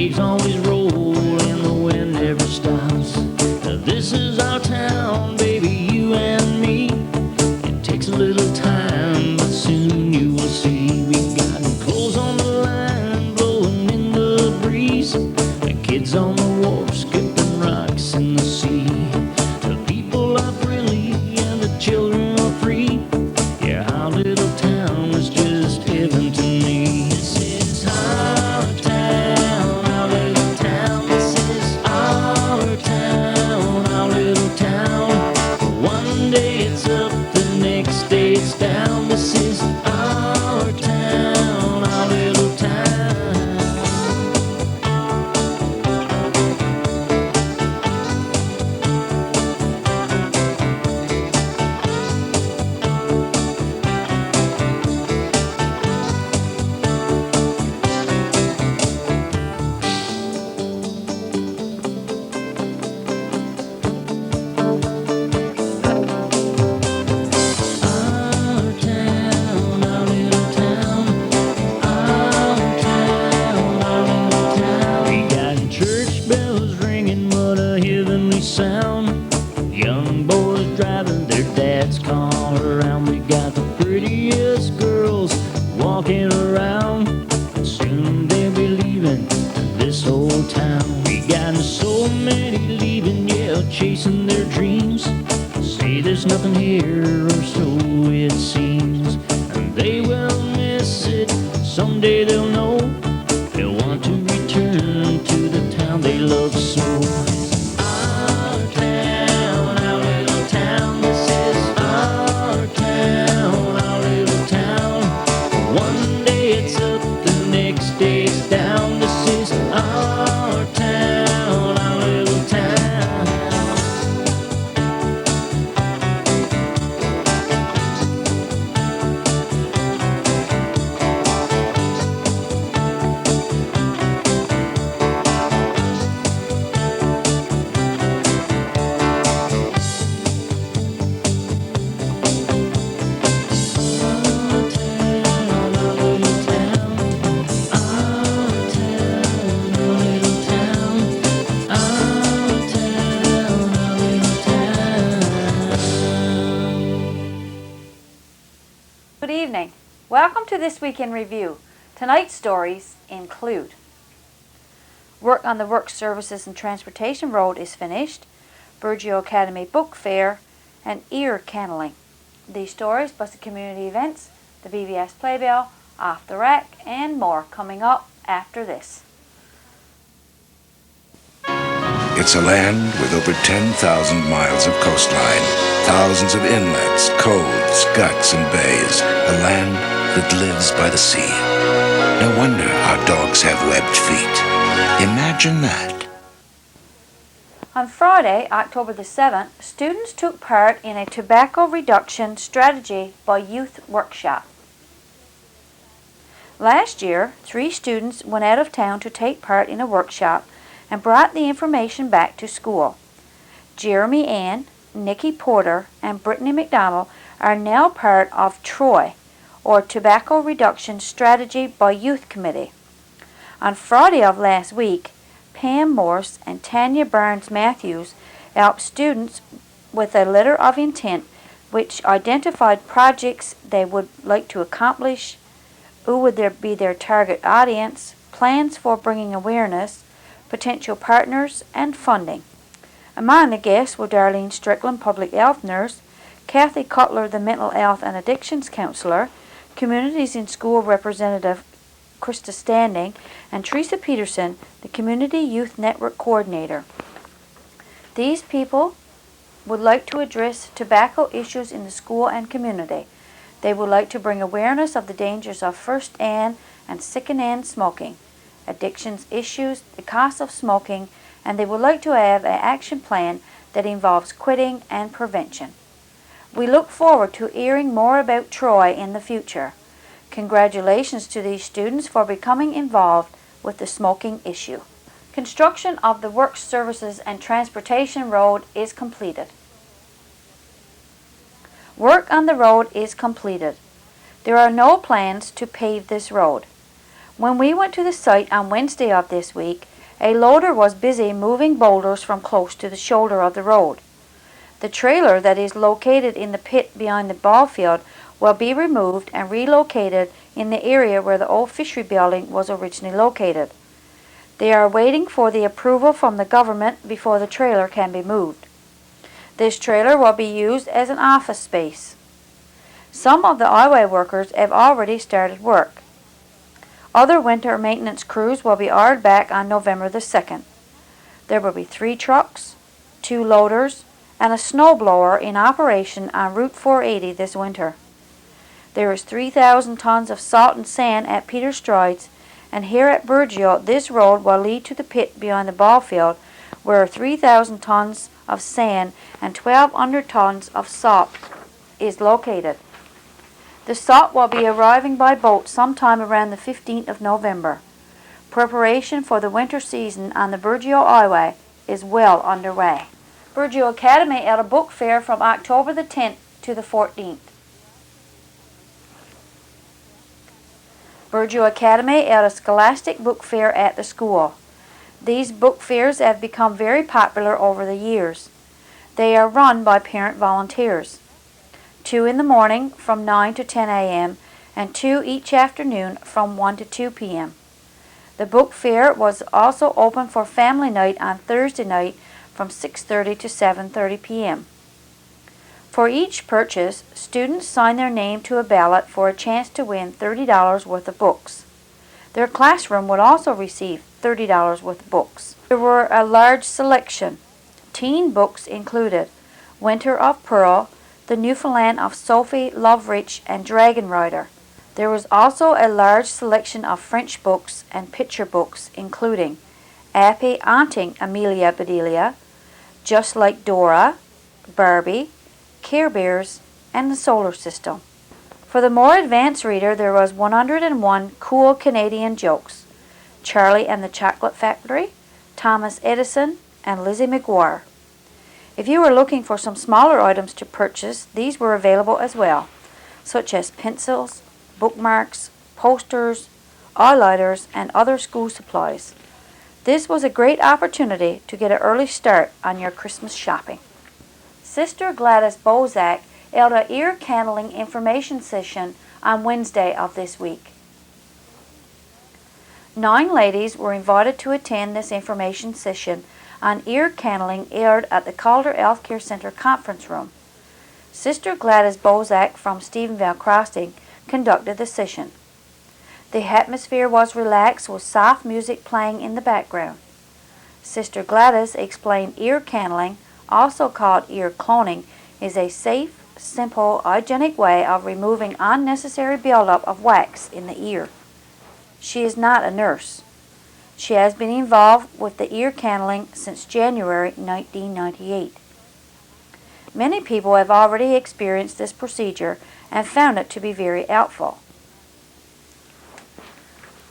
waves always roll and the wind never stops. This is our town, baby, you and me. It takes a little time, but soon you will see. We got clothes on the line, blowing in the breeze. The kids on the wharf, skipping rocks in the sea. The people are friendly and the children are free. Yeah, our little town is just heaven to me. This is our town, our little town. This is our town, our little town. One day it's up, the next day it's down. This is our town, our little town. Our town, our little town. Our town, our little town. We got church bells ringing, what a heavenly sound. Young boys driving their dad's car around. We got the prettiest girls walking around. Soon they'll be leaving this old town. We got so many leaving, yeah, chasing their dreams. Say there's nothing here, or so it seems. And they will miss it, someday they'll know. They'll want to return to the town they love so. Our town, our little town. This is our town, our little town. One day it's up, the next day it's down. This is our town, our little town. Good evening. Welcome to This Week in Review. Tonight's stories include: work on the Work Services and Transportation Road is finished, Burgeo Academy Book Fair, and ear canneling. These stories plus the community events, the VBS Playbill, Off the Rack, and more coming up after this. It's a land with over 10,000 miles of coastline, thousands of inlets, coves, guts, and bays. A land that lives by the sea. No wonder our dogs have webbed feet. Imagine that. On Friday, October the 7th, students took part in a tobacco reduction strategy by youth workshop. Last year, 3 students went out of town to take part in a workshop and brought the information back to school. Jeremy Ann, Nikki Porter, and Brittany McDonald are now part of TWIR, or Tobacco Reduction Strategy by Youth Committee. On Friday of last week, Pam Morse and Tanya Barnes-Matthews helped students with a letter of intent which identified projects they would like to accomplish, who would be their target audience, plans for bringing awareness, potential partners, and funding. Among the guests were Darlene Strickland, public health nurse, Kathy Cutler, the mental health and addictions counselor, Communities in School representative Krista Standing, and Teresa Peterson, the Community Youth Network coordinator. These people would like to address tobacco issues in the school and community. They would like to bring awareness of the dangers of first-hand and second-hand smoking, addictions issues, the cost of smoking, and they would like to have an action plan that involves quitting and prevention. We look forward to hearing more about Troy in the future. Congratulations to these students for becoming involved with the smoking issue. Construction of the Work Services and Transportation Road is completed. Work on the road is completed. There are no plans to pave this road. When we went to the site on Wednesday of this week, A loader was busy moving boulders from close to the shoulder of the road. The trailer that is located in the pit behind the ball field will be removed and relocated in the area where the old fishery building was originally located. They are waiting for the approval from the government before the trailer can be moved. This trailer will be used as an office space. Some of the highway workers have already started work. Other winter maintenance crews will be hired back on November the 2nd. There will be 3 trucks, 2 loaders, and a snowblower in operation on Route 480 this winter. There is 3,000 tons of salt and sand at Peter Strides, and here at Burgeo, this road will lead to the pit beyond the ball field, where 3,000 tons of sand and 1,200 tons of salt is located. The salt will be arriving by boat sometime around the 15th of November. Preparation for the winter season on the Burgeo Highway is well underway. Burgeo Academy held a book fair from October the 10th to the 14th. Burgeo Academy held a scholastic book fair at the school. These book fairs have become very popular over the years. They are run by parent volunteers. 2 in the morning from 9 to 10 a.m. and 2 each afternoon from 1 to 2 p.m. The book fair was also open for family night on Thursday night from 6:30 to 7:30 p.m. For each purchase, students sign their name to a ballot for a chance to win $30 worth of books. Their classroom would also receive $30 worth of books. There were a large selection. Teen books included Winter of Pearl, The Newfoundland of Sophie Loveridge, and Dragon Rider. There was also a large selection of French books and picture books, including Appy Aunting Amelia Bedelia, Just Like Dora, Barbie, Care Bears, and the Solar System. For the more advanced reader, there was 101 cool Canadian jokes, Charlie and the Chocolate Factory, Thomas Edison, and Lizzie McGuire. If you were looking for some smaller items to purchase, these were available as well, such as pencils, bookmarks, posters, highlighters, and other school supplies. This was a great opportunity to get an early start on your Christmas shopping. Sister Glades Bosaic held an ear candling information session on Wednesday of this week. 9 ladies were invited to attend this information session on ear candling held at the Calder Healthcare Center conference room. Sister Glades Bosaic from Stephenville Crossing conducted the session. The atmosphere was relaxed with soft music playing in the background. Sister Glades explained ear candling, also called ear cloning, is a safe, simple, hygienic way of removing unnecessary buildup of wax in the ear. She is not a nurse. She has been involved with the ear candling since January 1998. Many people have already experienced this procedure and found it to be very helpful.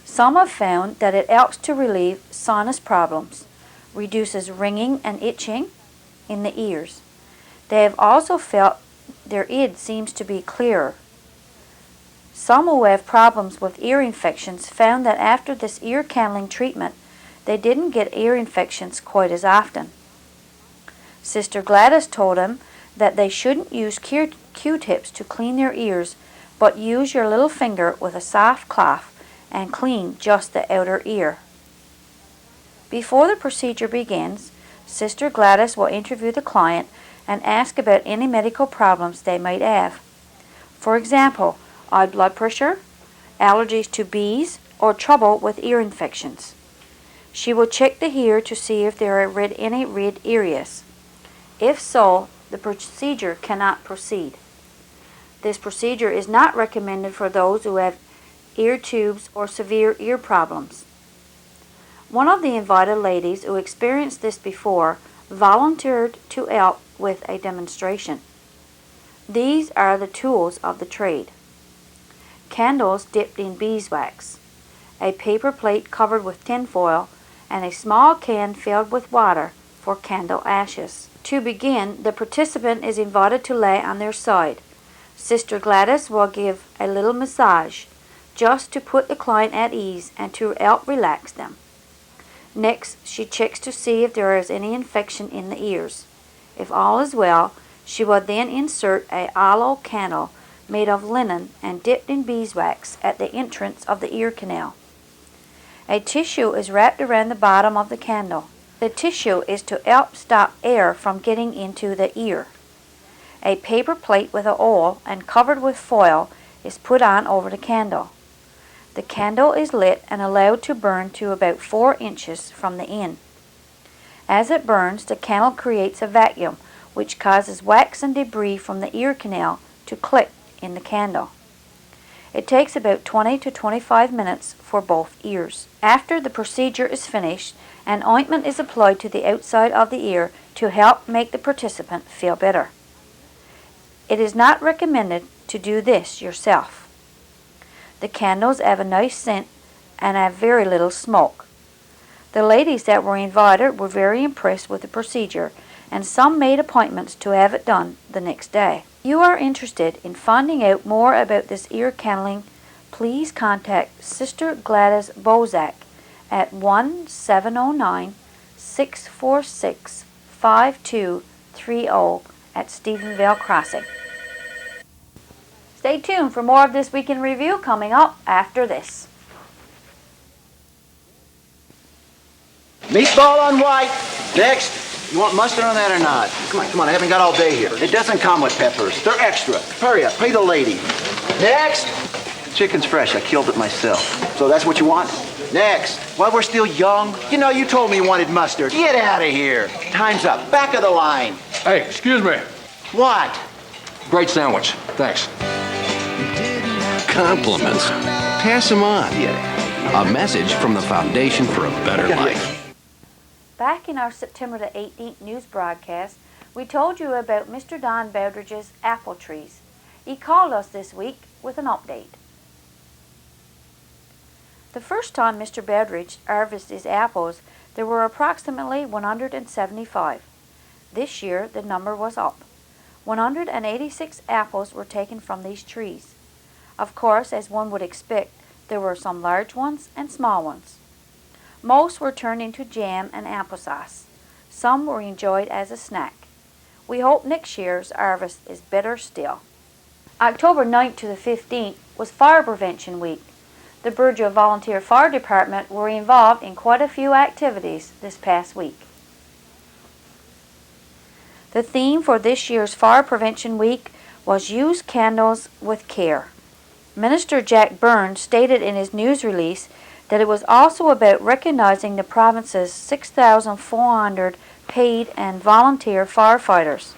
Some have found that it helps to relieve sinus problems, reduces ringing and itching in the ears. They have also felt their id seems to be clearer. Some who have problems with ear infections found that after this ear candling treatment, they didn't get ear infections quite as often. Sister Glades told them that they shouldn't use Q-tips to clean their ears, but use your little finger with a soft cloth and clean just the outer ear. Before the procedure begins, Sister Glades will interview the client and ask about any medical problems they might have. For example, high blood pressure, allergies to bees, or trouble with ear infections. She will check the ear to see if there are any red areas. If so, the procedure cannot proceed. This procedure is not recommended for those who have ear tubes or severe ear problems. One of the invited ladies who experienced this before volunteered to help with a demonstration. These are the tools of the trade. Candles dipped in beeswax, a paper plate covered with tinfoil, and a small can filled with water for candle ashes. To begin, the participant is invited to lay on their side. Sister Glades will give a little massage, just to put the client at ease and to help relax them. Next, she checks to see if there is any infection in the ears. If all is well, she will then insert a aloe candle made of linen and dipped in beeswax at the entrance of the ear canal. A tissue is wrapped around the bottom of the candle. The tissue is to help stop air from getting into the ear. A paper plate with oil and covered with foil is put on over the candle. The candle is lit and allowed to burn to about 4 inches from the end. As it burns, the candle creates a vacuum, which causes wax and debris from the ear canal to click in the candle. It takes about 20 to 25 minutes for both ears. After the procedure is finished, an ointment is applied to the outside of the ear to help make the participant feel better. It is not recommended to do this yourself. The candles have a nice scent and have very little smoke. The ladies that were invited were very impressed with the procedure, and some made appointments to have it done the next day. If you are interested in finding out more about this ear candling, please contact Sister Glades Bosaic at 1-709-646-5230 at Stephenville Crossing. Stay tuned for more of This Week in Review coming up after this. Meatball on white. Next. You want mustard on that or not? Come on, I haven't got all day here. It doesn't come with peppers. They're extra. Hurry up, pay the lady. Next. The chicken's fresh, I killed it myself. So that's what you want? Next. While we're still young, you know you told me you wanted mustard. Get out of here. Time's up, back of the line. Hey, excuse me. What? Great sandwich. Thanks. Compliments. Pass them on. Yeah. A message from the Foundation for a Better Life. Back in our September the 18th news broadcast, we told you about Mr. Dawn Bowridges' apple trees. He called us this week with an update. The first time Mr. Bowridge harvested his apples, there were approximately 175. This year, the number was up. 186 apples were taken from these trees. Of course, as one would expect, there were some large ones and small ones. Most were turned into jam and applesauce. Some were enjoyed as a snack. We hope next year's harvest is better still. October 9th to the 15th was Fire Prevention Week. The Burgeo Volunteer Fire Department were involved in quite a few activities this past week. The theme for this year's Fire Prevention Week was Use Candles with Care. Minister Jack Burns stated in his news release that it was also about recognizing the province's 6,400 paid and volunteer firefighters.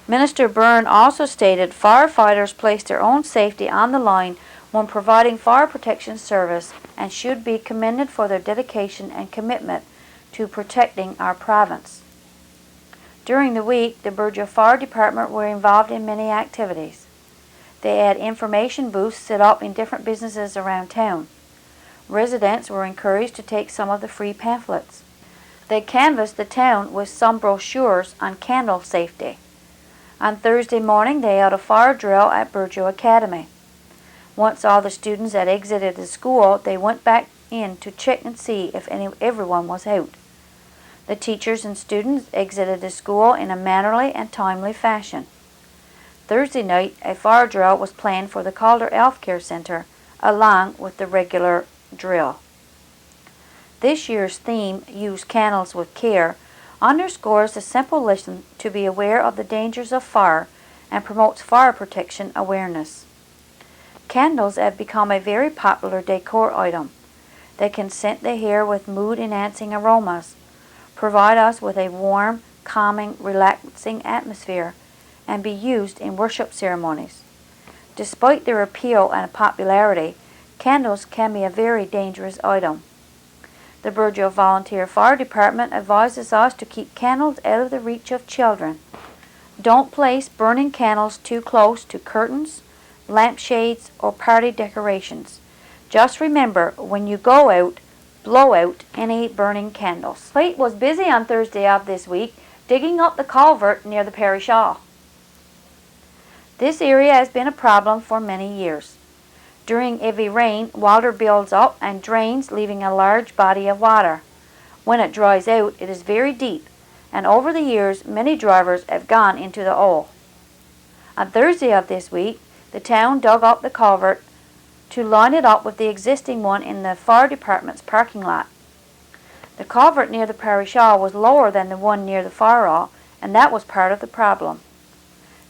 Minister Byrne also stated firefighters place their own safety on the line when providing fire protection service and should be commended for their dedication and commitment to protecting our province. During the week, the Burgeo Fire Department were involved in many activities. They had information booths set up in different businesses around town. Residents were encouraged to take some of the free pamphlets. They canvassed the town with some brochures on candle safety. On Thursday morning, they held a fire drill at Burgeo Academy. Once all the students had exited the school, they went back in to check and see if everyone was out. The teachers and students exited the school in a mannerly and timely fashion. Thursday night, a fire drill was planned for the Calder Health Care Center, along with the regular drill. This year's theme, Use Candles with Care, underscores the simple lesson to be aware of the dangers of fire and promotes fire protection awareness. Candles have become a very popular decor item. They can scent the hair with mood-enhancing aromas, provide us with a warm, calming, relaxing atmosphere, and be used in worship ceremonies. Despite their appeal and popularity, candles can be a very dangerous item. The Burgeo Volunteer Fire Department advises us to keep candles out of the reach of children. Don't place burning candles too close to curtains, lampshades, or party decorations. Just remember, when you go out, blow out any burning candles. Slate was busy on Thursday of this week digging up the culvert near the parish hall. This area has been a problem for many years. During heavy rain, water builds up and drains, leaving a large body of water. When it dries out, it is very deep, and over the years, many drivers have gone into the hole. On Thursday of this week, the town dug up the culvert to line it up with the existing one in the fire department's parking lot. The culvert near the parish hall was lower than the one near the fire hall, and that was part of the problem.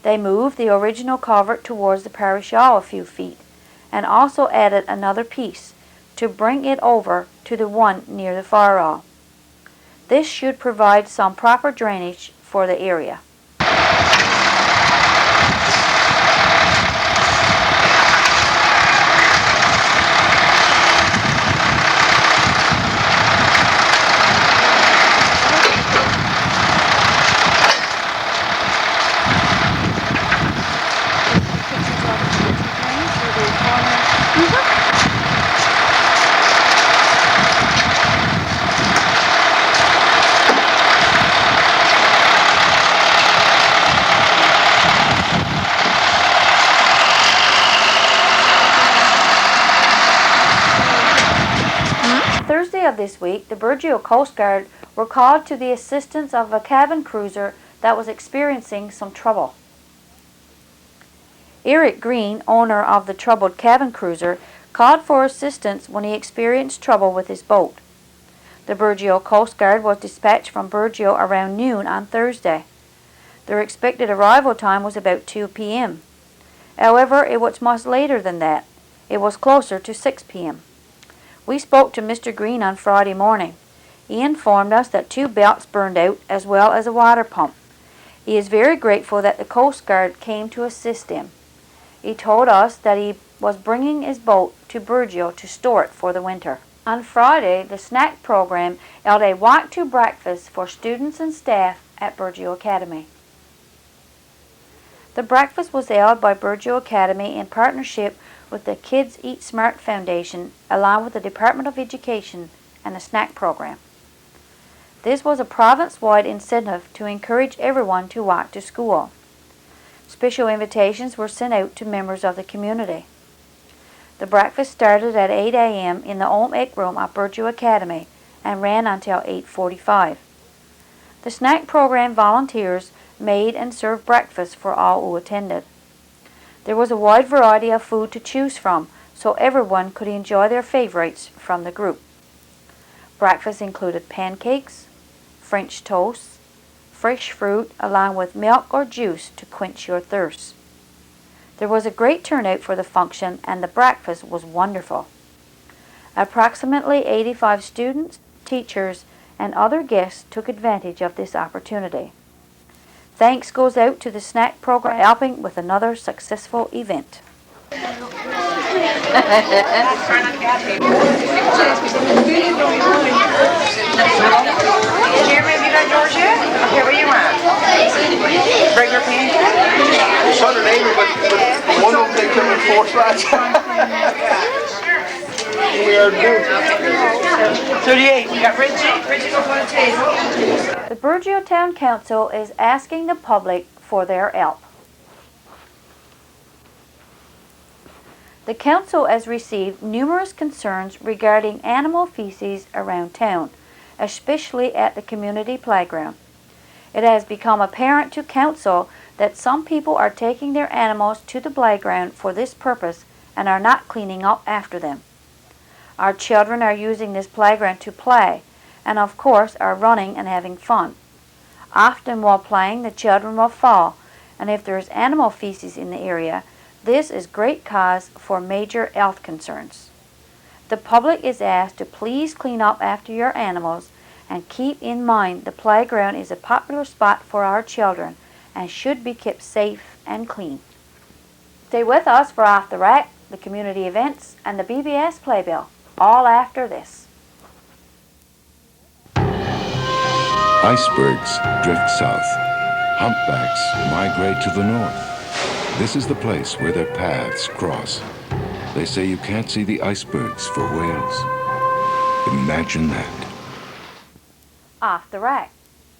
They moved the original culvert towards the parish hall a few feet, and also added another piece to bring it over to the one near the fire hall. This should provide some proper drainage for the area. Thursday of this week, the Burgeo Coast Guard were called to the assistance of a cabin cruiser that was experiencing some trouble. Eric Green, owner of the troubled cabin cruiser, called for assistance when he experienced trouble with his boat. The Burgeo Coast Guard was dispatched from Burgeo around noon on Thursday. Their expected arrival time was about 2 p.m. However, it was much later than that. It was closer to 6 p.m. We spoke to Mr. Green on Friday morning. He informed us that 2 belts burned out as well as a water pump. He is very grateful that the Coast Guard came to assist him. He told us that he was bringing his boat to Burgeo to store it for the winter. On Friday, the snack program held a walk-to breakfast for students and staff at Burgeo Academy. The breakfast was held by Burgeo Academy in partnership with the Kids Eat Smart Foundation, along with the Department of Education and the snack program. This was a province-wide incentive to encourage everyone to walk to school. Special invitations were sent out to members of the community. The breakfast started at 8 a.m. in the Home Ec Room at Burgeo Academy and ran until 8:45. The snack program volunteers made and served breakfast for all who attended. There was a wide variety of food to choose from, so everyone could enjoy their favorites from the group. Breakfast included pancakes, French toast, fresh fruit, along with milk or juice to quench your thirst. There was a great turnout for the function, and the breakfast was wonderful. Approximately 85 students, teachers, and other guests took advantage of this opportunity. Thanks goes out to the snack program for helping with another successful event. Jeremy, have you done yours yet? Okay, what do you want? Regular pancakes? So did Amy, but one of them they come in 4 sides. We are good. 38. You got Richie? Richie goes on the table. The Burgeo Town Council is asking the public for their help. The council has received numerous concerns regarding animal feces around town, especially at the community playground. It has become apparent to council that some people are taking their animals to the playground for this purpose and are not cleaning up after them. Our children are using this playground to play and of course are running and having fun. Often while playing, the children will fall, and if there is animal feces in the area, this is great cause for major health concerns. The public is asked to please clean up after your animals and keep in mind the playground is a popular spot for our children and should be kept safe and clean. Stay with us for Off the Rack, the community events, and the BBS Playbill, all after this. Icebergs drift south. Humpbacks migrate to the north. This is the place where their paths cross. They say you can't see the icebergs for whales. Imagine that. Off the Rack.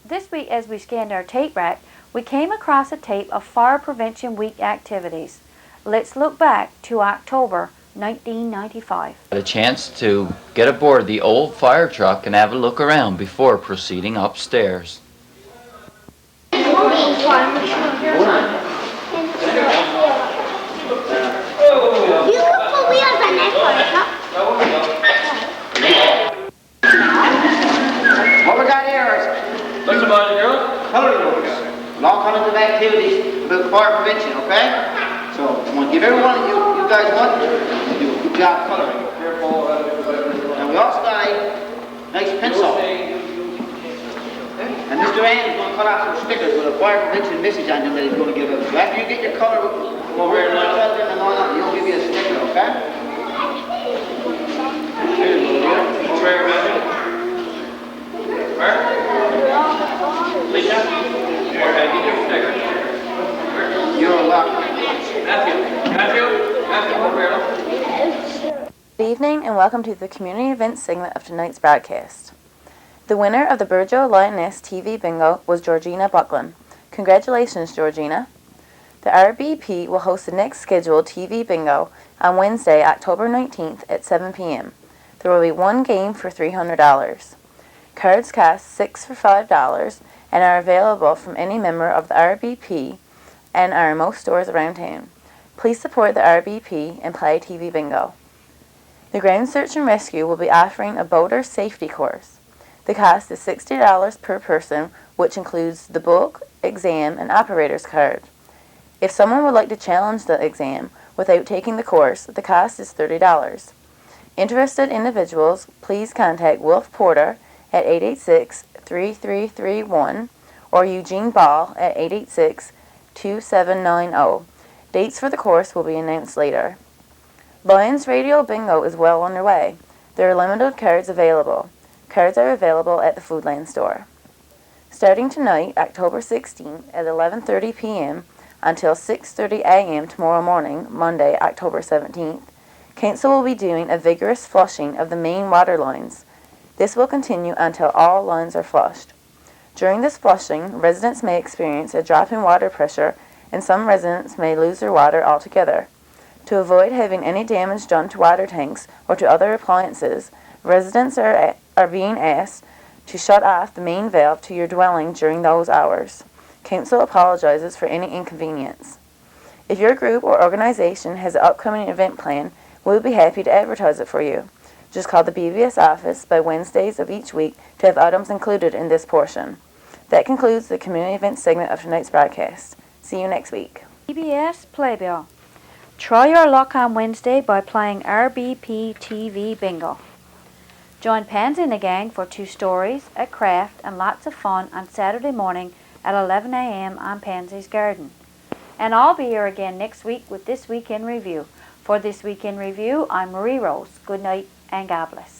This week, as we scanned our tape rack, we came across a tape of Fire Prevention Week activities. Let's look back to October 1995. A chance to get aboard the old fire truck and have a look around before proceeding upstairs. You could put wheels on that fire truck. What we got here is all kinds of activities about fire prevention, okay? So I'm going to give every one of you guys one. You do a good job coloring. And we also got a nice pencil. And Mr. Ann is going to cut out some stickers with a fire prevention message on them that he's going to give us. So after you get your color, come over here and line them and line up, and he'll give you a sticker, okay? Here you go, dear. Over here, Matthew. Lisa, get your sticker. You're welcome. Matthew, over here. Good evening and welcome to the community events segment of tonight's broadcast. The winner of the Burgeo Lioness TV Bingo was Georgina Buckland. Congratulations, Georgina. The RBP will host the next scheduled TV Bingo on Wednesday, October 19th at 7 p.m. There will be one game for $300. Cards cost $6 for $5 and are available from any member of the RBP and are in most stores around town. Please support the RBP and play TV Bingo. The Ground Search and Rescue will be offering a boater safety course. The cost is $60 per person, which includes the book, exam, and operator's card. If someone would like to challenge the exam without taking the course, the cost is $30. Interested individuals, please contact Wolf Porter at 886-3331 or Eugene Ball at 886-2790. Dates for the course will be announced later. Lions Radio Bingo is well underway. There are limited cards available. Cards are available at the Foodland store. Starting tonight, October 16th at 11:30 p.m. until 6:30 a.m. tomorrow morning, Monday, October 17th, Council will be doing a vigorous flushing of the main water lines. This will continue until all lines are flushed. During this flushing, residents may experience a drop in water pressure and some residents may lose their water altogether. To avoid having any damage done to water tanks or to other appliances, residents are being asked to shut off the main valve to your dwelling during those hours. Council apologizes for any inconvenience. If your group or organization has an upcoming event plan, we will be happy to advertise it for you. Just call the BVS office by Wednesdays of each week to have items included in this portion. That concludes the community events segment of tonight's broadcast. See you next week. PBS Playbill. Try your luck on Wednesday by playing RBP TV Bingo. Join Pansy and the gang for 2 stories, a craft, and lots of fun on Saturday morning at 11 a.m. on Pansy's Garden. And I'll be here again next week with This Week in Review. For This Week in Review, I'm Marie Rose. Good night and God bless.